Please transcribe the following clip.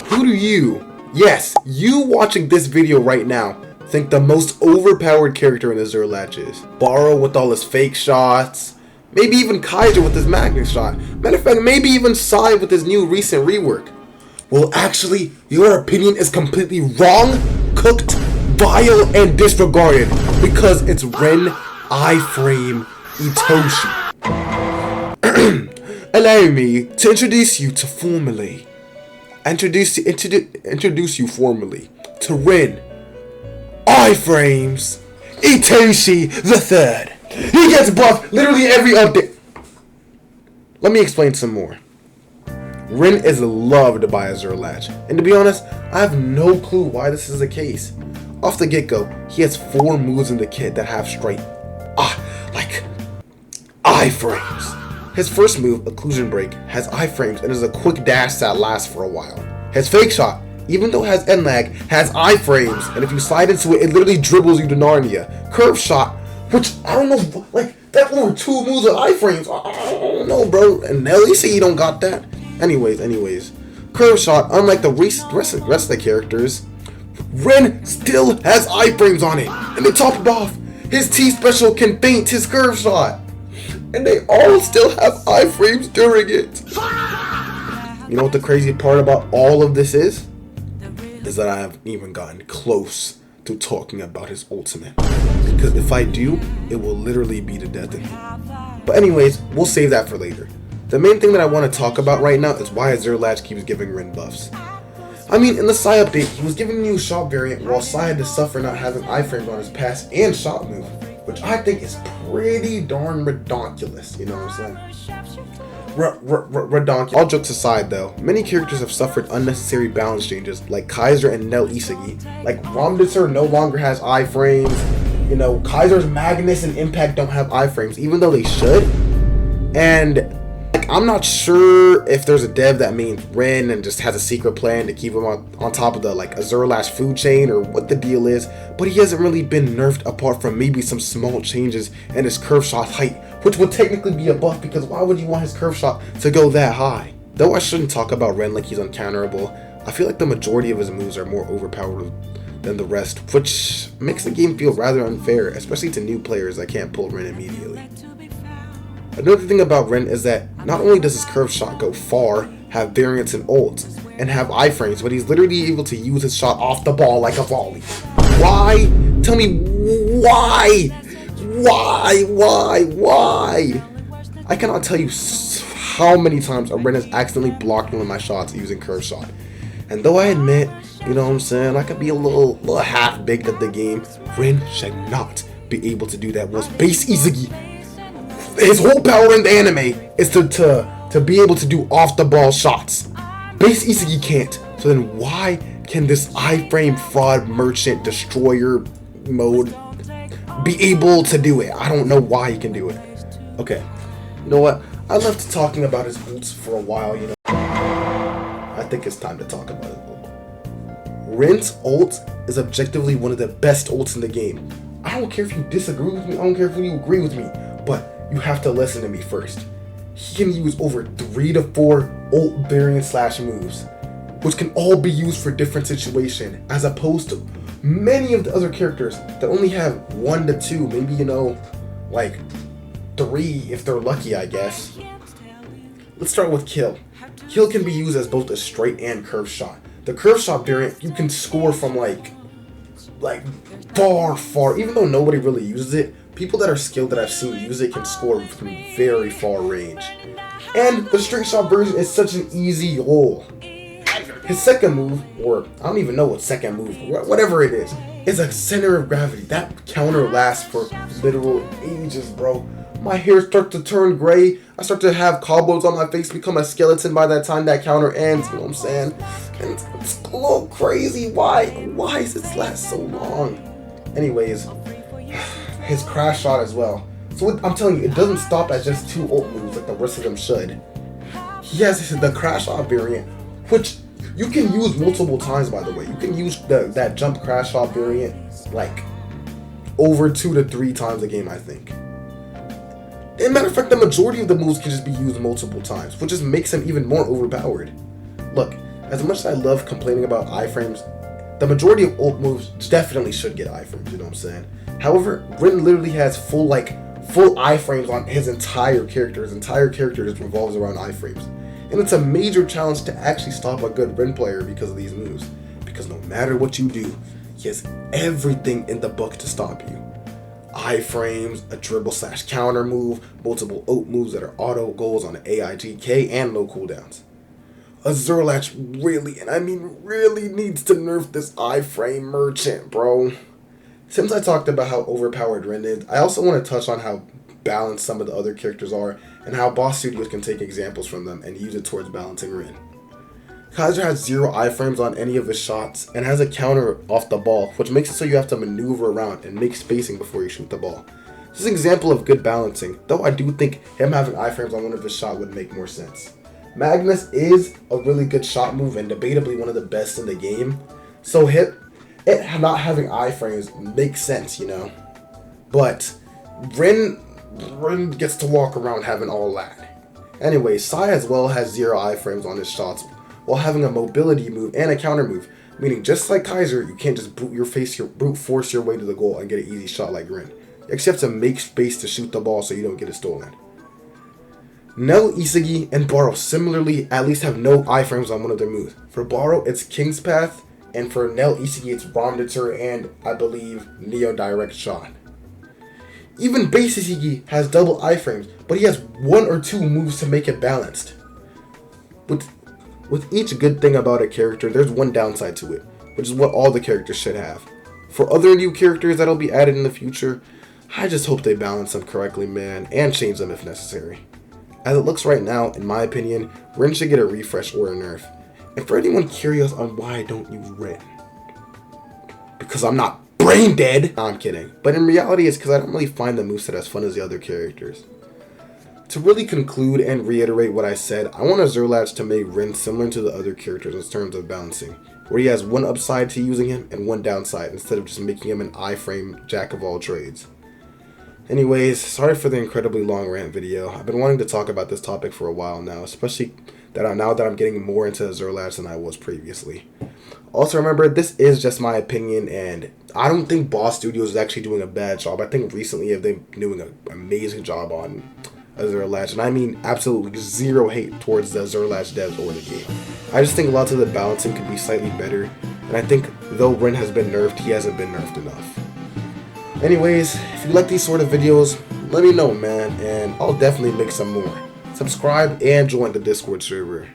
Who do you, yes, you watching this video right now, think the most overpowered character in Azure Latch is? Borrow with all his fake shots, maybe even Kaiser with his magnet shot. Matter of fact, maybe even Sai with his new recent rework. Well, actually, your opinion is completely wrong, cooked, vile, and disregarded because it's Ren iframe Itoshi. Allow me to introduce you formally to Ren iframes Itoshi the Third. He gets buffed literally every update. Let me explain some more. Ren is loved by Azure Latch, and to be honest, I have no clue why this is the case. Off the get-go, he has 4 moves in the kit that have straight iframes. His first move, Occlusion Break, has iframes and is a quick dash that lasts for a while. His fake shot, even though it has end lag, has iframes, and if you slide into it, it literally dribbles you to Narnia. Curve shot, which I don't know, like that's over 2 moves of iframes. I don't know, bro. And at least you don't got that. Anyways, curve shot, unlike the rest of the characters, Ren still has iframes on it, and to top it off, his T special can feint his curve shot. And they all still have iframes during it. You know what the crazy part about all of this is? Is that I haven't even gotten close to talking about his ultimate. Because if I do, it will literally be the death of me. But anyways, we'll save that for later. The main thing that I want to talk about right now is why Azure Latch keeps giving Ren buffs. I mean, in the Sai update, he was given a new shot variant while Sai had to suffer not having iframes on his pass and shot move, which I think is pretty darn redonkulous, you know what I'm saying? Redonkulous. All jokes aside though, many characters have suffered unnecessary balance changes, like Kaiser and Nel Isagi. Like, Ramdisser no longer has iframes, you know, Kaiser's Magnus and Impact don't have iframes, even though they should. And I'm not sure if there's a dev that means Ren and just has a secret plan to keep him on top of the Azure Latch food chain or what the deal is, but he hasn't really been nerfed apart from maybe some small changes in his curve shot height, which would technically be a buff because why would you want his curve shot to go that high? Though I shouldn't talk about Ren like he's uncounterable, I feel like the majority of his moves are more overpowered than the rest, which makes the game feel rather unfair, especially to new players that can't pull Ren immediately. Another thing about Ren is that not only does his curve shot go far, have variants and ults, and have iframes, but he's literally able to use his shot off the ball like a volley. Why? Tell me why? Why? I cannot tell you how many times a Ren has accidentally blocked one of my shots using curve shot. And though I admit, you know what I'm saying, I could be a little half-baked at the game, Ren should not be able to do that. Was base Isagi. His whole power in the anime is to be able to do off-the-ball shots. Base Isagi can't. So then why can this iframe fraud merchant destroyer mode be able to do it? I don't know why he can do it. Okay, you know what? I left talking about his ults for a while, you know. I think it's time to talk about his ult. Ren's ult is objectively one of the best ults in the game. I don't care if you disagree with me, I don't care if you agree with me, but you have to listen to me first. He can use over 3 to 4 ult variant / moves, which can all be used for different situations, as opposed to many of the other characters that only have 1 to 2, maybe, you know, like 3 if they're lucky, I guess. Let's start with Kill. Kill can be used as both a straight and curve shot. The curve shot variant, you can score from like far, even though nobody really uses it. People that are skilled that I've seen use it can score from very far range. And the straight shot version is such an easy goal. His second move, or I don't even know what second move, whatever it is a center of gravity. That counter lasts for literal ages, bro. My hair starts to turn gray. I start to have cobwebs on my face, become a skeleton by that time that counter ends, you know what I'm saying? And it's a little crazy. Why does this last so long? Anyways, his crash shot as well. So I'm telling you, it doesn't stop at just 2 ult moves like the rest of them should. He has the crash shot variant, which you can use multiple times, by the way. You can use that jump crash shot variant like over 2 to 3 times a game, I think. As a matter of fact, the majority of the moves can just be used multiple times, which just makes him even more overpowered. Look, as much as I love complaining about iframes, the majority of ult moves definitely should get iframes, you know what I'm saying? However, Rin literally has full iframes on his entire character. His entire character just revolves around iframes. And it's a major challenge to actually stop a good Rin player because of these moves. Because no matter what you do, he has everything in the book to stop you. Iframes, a dribble/counter move, multiple ult moves that are auto goals on AIGK, and low cooldowns. Azure Latch really, and I mean really, needs to nerf this iframe merchant, bro. Since I talked about how overpowered Rin is, I also want to touch on how balanced some of the other characters are, and how Boss Studios can take examples from them and use it towards balancing Rin. Kaiser has 0 iframes on any of his shots, and has a counter off the ball, which makes it so you have to maneuver around and make spacing before you shoot the ball. This is an example of good balancing, though I do think him having iframes on one of his shots would make more sense. Magnus is a really good shot move and debatably one of the best in the game, so it not having iframes makes sense, you know. But Rin gets to walk around having all that. Anyway, Sai as well has 0 iframes on his shots, while having a mobility move and a counter move, meaning just like Kaiser, you can't just brute force your way to the goal and get an easy shot like Rin. You actually have to make space to shoot the ball so you don't get it stolen. Nell, Isagi, and Baro similarly at least have no iframes on one of their moves. For Baro, it's King's Path, and for Nell Isagi, it's Romditor and, I believe, Neo Direct Shot. Even Base Isagi has double iframes, but he has 1 or 2 moves to make it balanced. With each good thing about a character, there's one downside to it, which is what all the characters should have. For other new characters that'll be added in the future, I just hope they balance them correctly, man, and change them if necessary. As it looks right now, in my opinion, Rin should get a refresh or a nerf. And for anyone curious on why I don't use Rin, because I'm not brain dead. No, I'm kidding. But in reality, it's because I don't really find the moveset as fun as the other characters. To really conclude and reiterate what I said, I want Azure Latch to make Rin similar to the other characters in terms of balancing, where he has one upside to using him and one downside, instead of just making him an iframe jack of all trades. Anyways, sorry for the incredibly long rant video. I've been wanting to talk about this topic for a while now, especially now that I'm getting more into Azure Latch than I was previously. Also remember, this is just my opinion, and I don't think Boss Studios is actually doing a bad job. I think recently they've been doing an amazing job on Azure Latch, and I mean absolutely 0 hate towards the Azure Latch devs or the game. I just think lots of the balancing could be slightly better, and I think though Rin has been nerfed, he hasn't been nerfed enough. Anyways, if you like these sort of videos, let me know, man, and I'll definitely make some more. Subscribe and join the Discord server.